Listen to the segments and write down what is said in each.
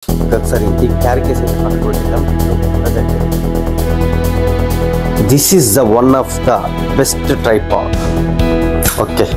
ఒకసారి ఈ carry case అయితే పక్కన పెట్టేద్దాం. This is the one of the best tripod. Okay,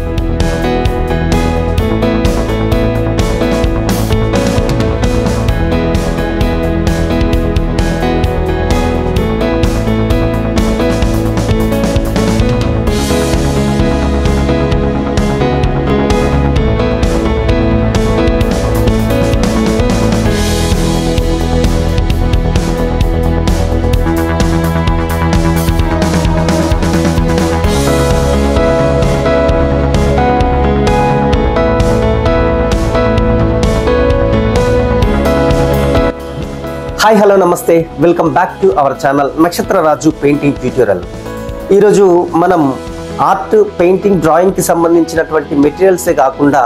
hi hello namaste, welcome back to our channel Nakshatra Raju painting tutorial. ఈరోజు మనం ఆర్ట్, పెయింటింగ్, డ్రాయింగ్కి సంబంధించినటువంటి మెటీరియల్సే కాకుండా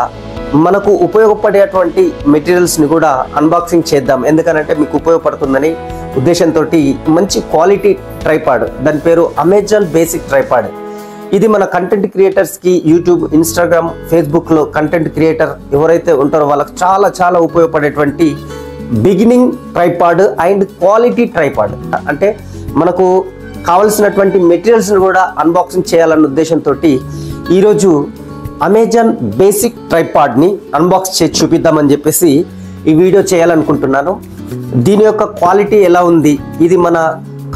మనకు ఉపయోగపడేటువంటి మెటీరియల్స్ని కూడా అన్బాక్సింగ్ చేద్దాం. ఎందుకనంటే మీకు ఉపయోగపడుతుందని ఉద్దేశంతో మంచి క్వాలిటీ ట్రైపాడ్, దాని పేరు అమెజాన్ బేసిక్ ట్రైపాడ్. ఇది మన కంటెంట్ క్రియేటర్స్కి యూట్యూబ్, ఇన్స్టాగ్రామ్, ఫేస్బుక్లో కంటెంట్ క్రియేటర్ ఎవరైతే ఉంటారో వాళ్ళకి చాలా చాలా ఉపయోగపడేటువంటి beginning tripod and quality tripod. అంటే మనకు కావలసినటువంటి మెటీరియల్స్ని కూడా అన్బాక్సింగ్ చేయాలన్న ఉద్దేశంతో ఈరోజు అమెజాన్ బేసిక్ ట్రైపాడ్ని అన్బాక్స్ చేసి చూపిద్దామని చెప్పేసి ఈ వీడియో చేయాలనుకుంటున్నాను. దీని యొక్క క్వాలిటీ ఎలా ఉంది, ఇది మన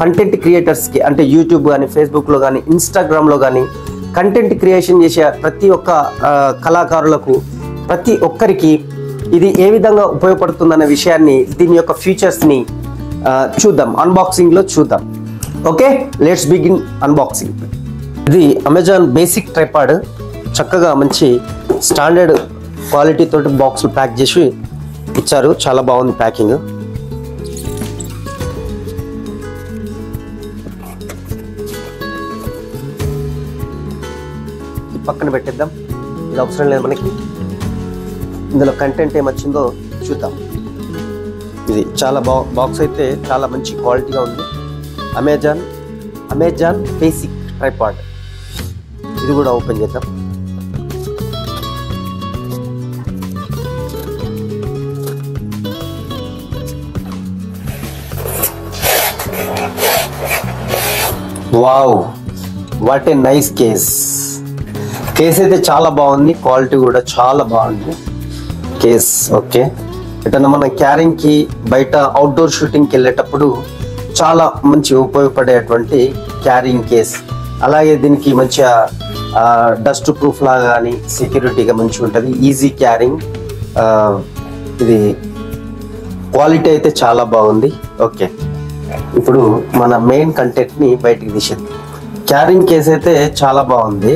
కంటెంట్ క్రియేటర్స్కి అంటే యూట్యూబ్ కానీ, ఫేస్బుక్లో కానీ, ఇన్స్టాగ్రామ్లో కానీ కంటెంట్ క్రియేషన్ చేసే ప్రతి ఒక్క కళాకారులకు, ప్రతి ఒక్కరికి ఇది ఏ విధంగా ఉపయోగపడుతుందన్న విషయాన్ని, దీని యొక్క ఫీచర్స్ని చూద్దాం, అన్బాక్సింగ్లో చూద్దాం. Okay, let's begin unboxing. ఇది అమెజాన్ బేసిక్ ట్రైపాడ్. చక్కగా మంచి స్టాండర్డ్ క్వాలిటీ తోటి బాక్స్ ప్యాక్ చేసి ఇచ్చారు. చాలా బాగుంది ప్యాకింగ్. పక్కన పెట్టేద్దాం, ఇది అవసరం లేదు మనకి. ఇందులో కంటెంట్ ఏమొచ్చిందో చూద్దాం. ఇది చాలా బాక్స్ అయితే చాలా మంచి క్వాలిటీగా ఉంది. Amazon basic tripod. ఇది కూడా ఓపెన్ చేద్దాం. Wow, what a nice case. Case అయితే చాలా బాగుంది, క్వాలిటీ కూడా చాలా బాగుంది కేస్. ఓకే, ఎటన్నా మనం క్యారింగ్కి, బయట అవుట్డోర్ షూటింగ్కి వెళ్ళేటప్పుడు చాలా మంచి ఉపయోగపడేటువంటి క్యారింగ్ కేస్. అలాగే దీనికి మంచిగా డస్ట్ ప్రూఫ్ లాగా కానీ సెక్యూరిటీగా మంచిగా ఉంటుంది, ఈజీ క్యారింగ్. ఇది క్వాలిటీ అయితే చాలా బాగుంది. ఓకే, ఇప్పుడు మన మెయిన్ కంటెంట్ని బయటికి తీసేద్దాం. క్యారింగ్ కేస్ అయితే చాలా బాగుంది.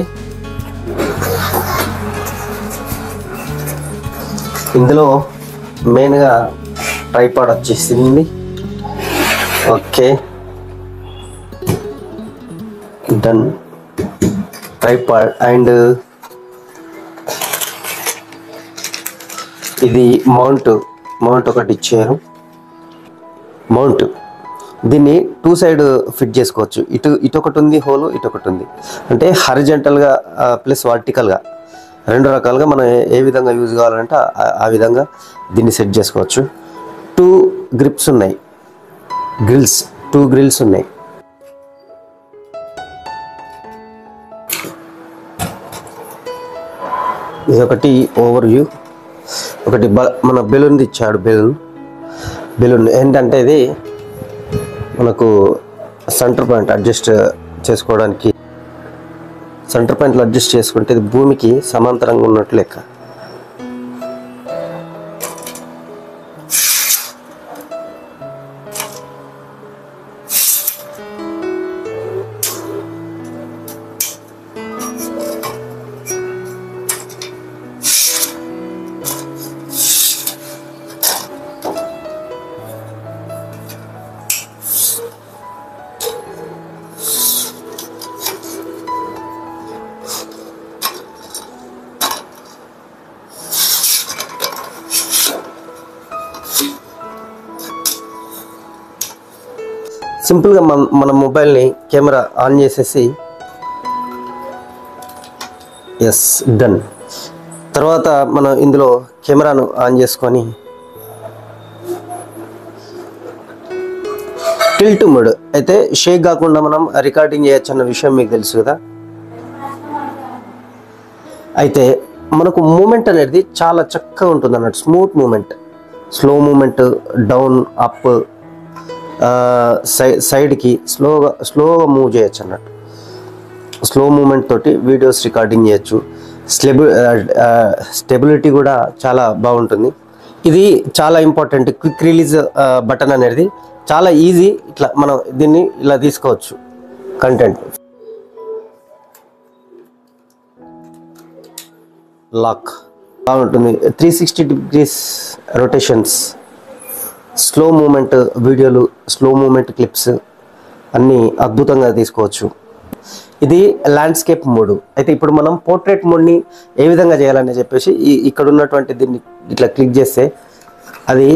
ఇందులో మెయిన్గా ట్రైపాడ్ వచ్చేసింది. Okay, done. ట్రైపాడ్ అండ్ ఇది మౌంట్ ఒకటి ఇచ్చారు. మౌంట్ దీన్ని 2 సైడ్ ఫిట్ చేసుకోవచ్చు. ఇటు ఒకటి ఉంది హోల్, ఇటు ఒకటి ఉంది. అంటే హారిజంటల్గా ప్లస్ వర్టికల్గా 2 రకాలుగా మనం ఏ విధంగా యూజ్ కావాలంటే ఆ విధంగా దీన్ని సెట్ చేసుకోవచ్చు. 2 గ్రిప్స్ ఉన్నాయి, 2 గ్రిల్స్ ఉన్నాయి. ఇది ఒకటి ఓవర్ వ్యూ. ఒకటి మన బెలూన్ ఇచ్చాడు. బెలూన్ ఏంటంటే ఇది మనకు సెంటర్ పాయింట్ అడ్జస్ట్ చేసుకోవడానికి. సెంటర్ పాయింట్లో అడ్జస్ట్ చేసుకుంటే ఇది భూమికి సమాంతరంగా ఉన్నట్లు లెక్క. సింపుల్గా మన మొబైల్ని కెమెరా ఆన్ చేసేసి ఎస్ డన్. తర్వాత మనం ఇందులో కెమెరాను ఆన్ చేసుకొని టిల్ట్ మోడ్ అయితే షేక్ కాకుండా మనం రికార్డింగ్ చేయొచ్చు అన్న విషయం మీకు తెలుసు కదా. అయితే మనకు మూమెంట్ అనేది చాలా చక్కగా ఉంటుంది అన్నట్టు, smooth movement, slow movement, down up సైడ్కి స్లోగా మూవ్ చేయొచ్చు అన్నట్టు. స్లో మూమెంట్ తోటి వీడియోస్ రికార్డింగ్ చేయొచ్చు. స్టెబిలిటీ కూడా చాలా బాగుంటుంది. ఇది చాలా ఇంపార్టెంట్. క్విక్ రిలీజ్ బటన్ అనేది చాలా ఈజీ. ఇట్లా మనం దీన్ని ఇలా తీసుకోవచ్చు. కంటెంట్ లాక్ బాగుంటుంది. 360 degrees రొటేషన్స్, స్లో మూమెంట్ వీడియోలు, స్లో మూమెంట్ క్లిప్స్ అన్నీ అద్భుతంగా తీసుకోవచ్చు. ఇది ల్యాండ్స్కేప్ మోడ్. అయితే ఇప్పుడు మనం పోర్ట్రేట్ మోడ్ని ఏ విధంగా చేయాలని చెప్పేసి ఇక్కడ ఉన్నటువంటి దీన్ని ఇట్లా క్లిక్ చేస్తే అది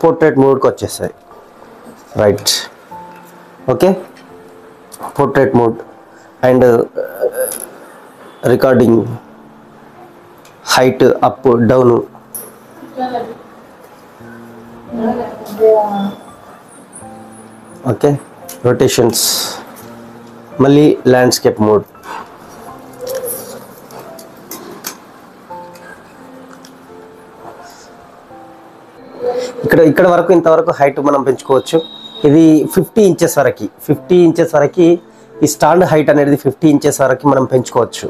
పోర్ట్రేట్ మోడ్కి వచ్చేస్తుంది. Right, okay. Portrait mode and recording, height up down, okay, rotations, మళ్ళీ ల్యాండ్స్కేప్ మోడ్. ఇక్కడ వరకు ఇంతవరకు హైట్ మనం పెంచుకోవచ్చు. ఇది 50 inches వరకు, 50 inches వరకు ఈ స్టాండ్ హైట్ అనేది 50 inches వరకు మనం పెంచుకోవచ్చు.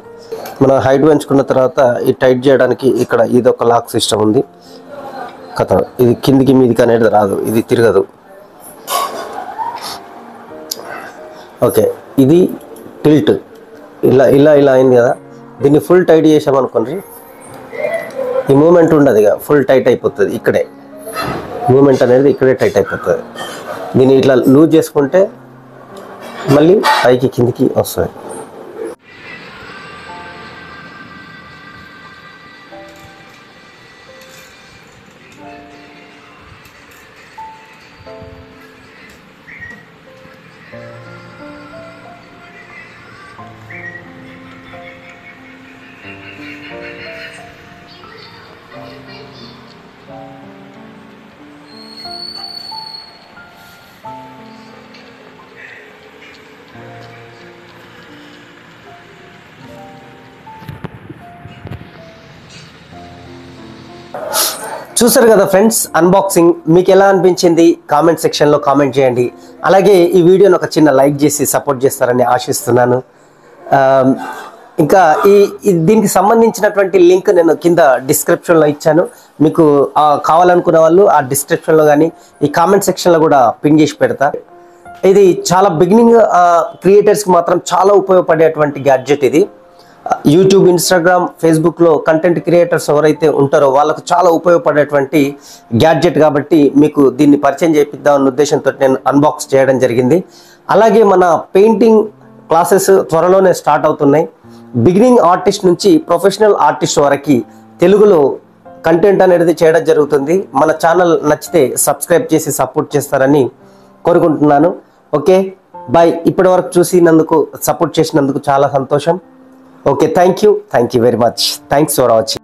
మనం హైట్ పెంచుకున్న తర్వాత ఈ టైట్ చేయడానికి ఇక్కడ ఇది ఒక లాక్ సిస్టమ్ ఉంది. కథ ఇది కిందికి మీదికి అనేది రాదు, ఇది తిరగదు. ఓకే, ఇది టిల్ట్ ఇలా అయింది కదా. దీన్ని ఫుల్ టైట్ చేసామనుకోండి, ఈ మూమెంట్ ఉండదు, ఇక ఫుల్ టైట్ అయిపోతుంది. ఇక్కడే మూమెంట్ అనేది ఇక్కడే టైట్ అయిపోతుంది. దీన్ని ఇట్లా లూజ్ చేసుకుంటే మళ్ళీ పైకి కిందికి వస్తుంది. చూసారు కదా ఫ్రెండ్స్, అన్బాక్సింగ్ మీకు ఎలా అనిపించింది కామెంట్ సెక్షన్లో కామెంట్ చేయండి. అలాగే ఈ వీడియోని ఒక చిన్న లైక్ చేసి సపోర్ట్ చేస్తారని ఆశిస్తున్నాను. ఇంకా దీనికి సంబంధించినటువంటి లింక్ నేను కింద డిస్క్రిప్షన్లో ఇచ్చాను. మీకు కావాలనుకున్న వాళ్ళు ఆ డిస్క్రిప్షన్లో కానీ ఈ కామెంట్ సెక్షన్లో కూడా పిన్ చేసి పెడతా. ఇది చాలా బిగినింగ్ క్రియేటర్స్కి మాత్రం చాలా ఉపయోగపడేటువంటి గ్యాడ్జెట్ ఇది. యూట్యూబ్, ఇన్స్టాగ్రామ్, ఫేస్బుక్లో కంటెంట్ క్రియేటర్స్ ఎవరైతే ఉంటారో వాళ్ళకు చాలా ఉపయోగపడేటువంటి గ్యాడ్జెట్ కాబట్టి మీకు దీన్ని పరిచయం చేపిద్దామన్న ఉద్దేశంతో నేను అన్బాక్స్ చేయడం జరిగింది. అలాగే మన పెయింటింగ్ క్లాసెస్ త్వరలోనే స్టార్ట్ అవుతున్నాయి. బిగినింగ్ ఆర్టిస్ట్ నుంచి ప్రొఫెషనల్ ఆర్టిస్ట్ వరకు తెలుగులో కంటెంట్ అనేది చేయడం జరుగుతుంది. మన ఛానల్ నచ్చితే సబ్స్క్రైబ్ చేసి సపోర్ట్ చేస్తారని కోరుకుంటున్నాను. Okay, bye. ఇప్పటి వరకు చూసినందుకు, సపోర్ట్ చేసినందుకు చాలా సంతోషం. Okay, thank you very much. Thanks for watching.